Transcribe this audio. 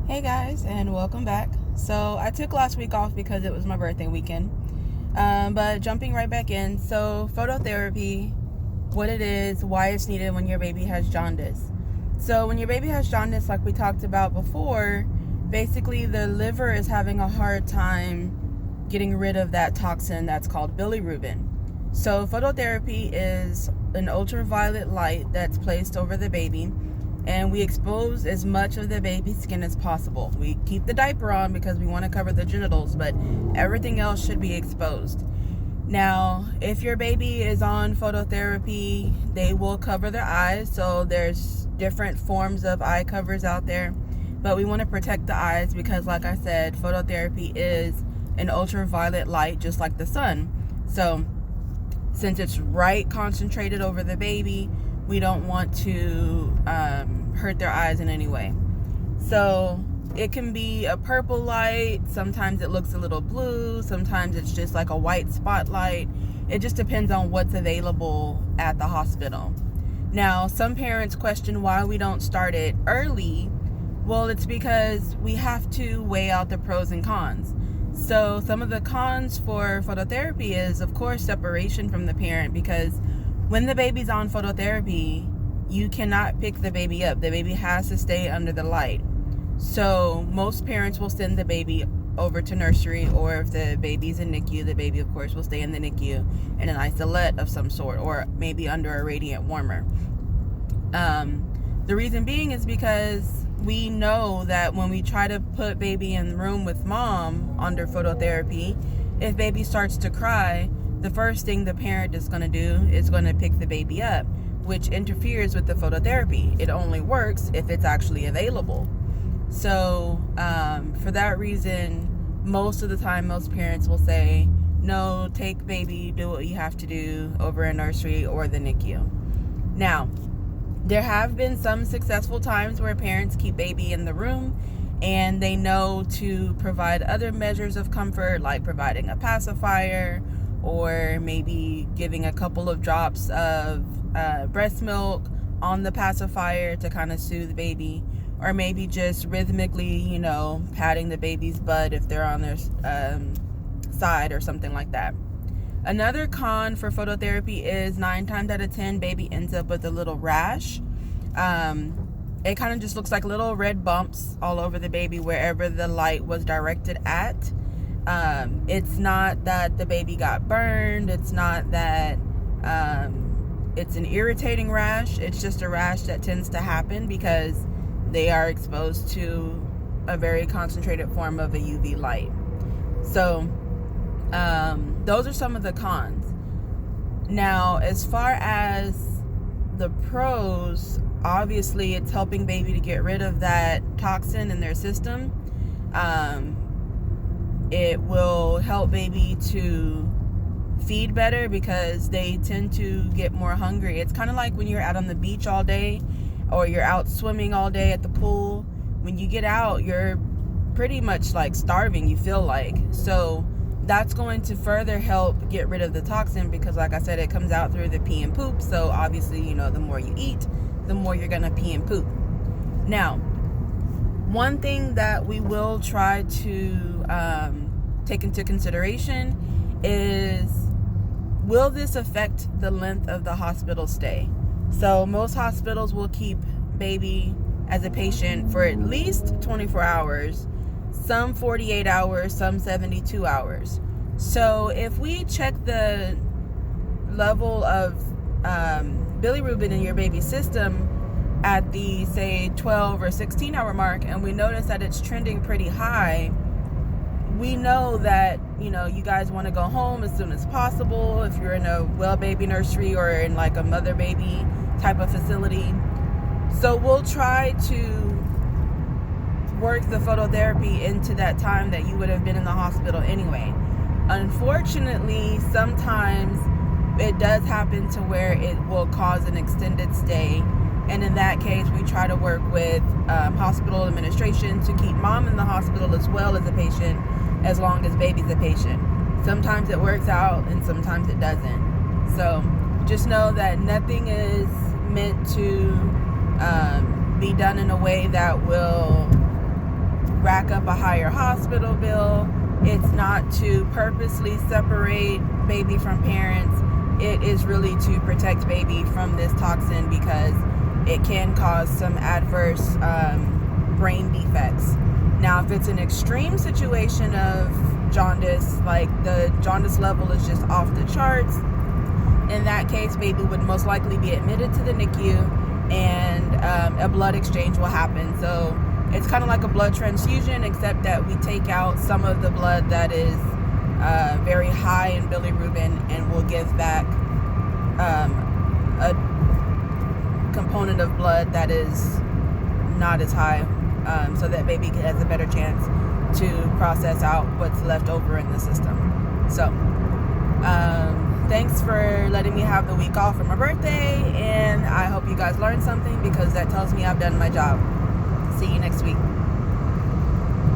Hey guys, and welcome back. So I took last week off because it was my birthday weekend. But jumping right back in, so phototherapy, what it is, why it's needed when your baby has jaundice. So when your baby has jaundice, like we talked about before, basically the liver is having a hard time getting rid of that toxin that's called bilirubin. So phototherapy is an ultraviolet light that's placed over the baby, and we expose as much of the baby's skin as possible. We keep the diaper on because we want to cover the genitals, but everything else should be exposed. Now, if your baby is on phototherapy, they will cover their eyes. So there's different forms of eye covers out there, but we want to protect the eyes because, like I said, phototherapy is an ultraviolet light just like the sun. So since it's right concentrated over the baby, we don't want to hurt their eyes in any way. So it can be a purple light, sometimes it looks a little blue, sometimes it's just like a white spotlight. It just depends on what's available at the hospital. Now, some parents question why we don't start it early. Well, it's because we have to weigh out the pros and cons. So some of the cons for phototherapy is, of course, separation from the parent, because when the baby's on phototherapy, you cannot pick the baby up. The baby has to stay under the light. So most parents will send the baby over to nursery, or if the baby's in NICU, the baby, of course, will stay in the NICU in an isolette of some sort, or maybe under a radiant warmer. The reason being is because we know that when we try to put baby in the room with mom under phototherapy, if baby starts to cry, the first thing the parent is going to do is going to pick the baby up, which interferes with the phototherapy. It only works if it's actually available. So for that reason, most of the time, most parents will say, no, take baby, do what you have to do over a nursery or the NICU. Now, there have been some successful times where parents keep baby in the room and they know to provide other measures of comfort, like providing a pacifier or maybe giving a couple of drops of breast milk on the pacifier to kind of soothe the baby, or maybe just rhythmically, patting the baby's butt if they're on their side or something like that. Another con for phototherapy is 9 times out of 10, baby ends up with a little rash. It kind of just looks like little red bumps all over the baby wherever the light was directed at. It's not that the baby got burned. It's not that it's an irritating rash. It's just a rash that tends to happen because they are exposed to a very concentrated form of a UV light. So those are some of the cons. Now, as far as the pros, obviously it's helping baby to get rid of that toxin in their system. It will help baby to feed better because they tend to get more hungry. It's kind of like when you're out on the beach all day or you're out swimming all day at the pool. When you get out, you're pretty much like starving, you feel like. So that's going to further help get rid of the toxin because, like I said, it comes out through the pee and poop. So obviously, the more you eat, the more you're going to pee and poop. Now, one thing that we will try to take into consideration is, will this affect the length of the hospital stay? So most hospitals will keep baby as a patient for at least 24 hours, some 48 hours, some 72 hours. So if we check the level of bilirubin in your baby's system at the, say, 12 or 16 hour mark, and we notice that it's trending pretty high, we know that, you guys want to go home as soon as possible if you're in a well baby nursery or in like a mother baby type of facility. So we'll try to work the phototherapy into that time that you would have been in the hospital anyway. Unfortunately, sometimes it does happen to where it will cause an extended stay, and in that case we try to work with hospital administration to keep mom in the hospital as well as a patient, as long as baby's a patient. Sometimes it works out and sometimes it doesn't. So just know that nothing is meant to be done in a way that will rack up a higher hospital bill. It's not to purposely separate baby from parents. It is really to protect baby from this toxin because it can cause some adverse brain defects. Now, if it's an extreme situation of jaundice, like the jaundice level is just off the charts, in that case, baby would most likely be admitted to the NICU and a blood exchange will happen. So it's kind of like a blood transfusion, except that we take out some of the blood that is very high in bilirubin and we'll give back a component of blood that is not as high, so that baby has a better chance to process out what's left over in the system. So thanks for letting me have the week off for my birthday, and I hope you guys learned something because that tells me I've done my job. See you next